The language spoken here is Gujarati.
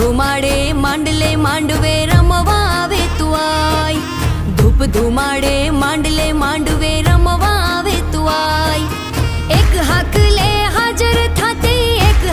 ધુમાડે માંડલે માંડવે રમવા આવે તું આય ધૂપ ધુમાડે માંડલે માંડવે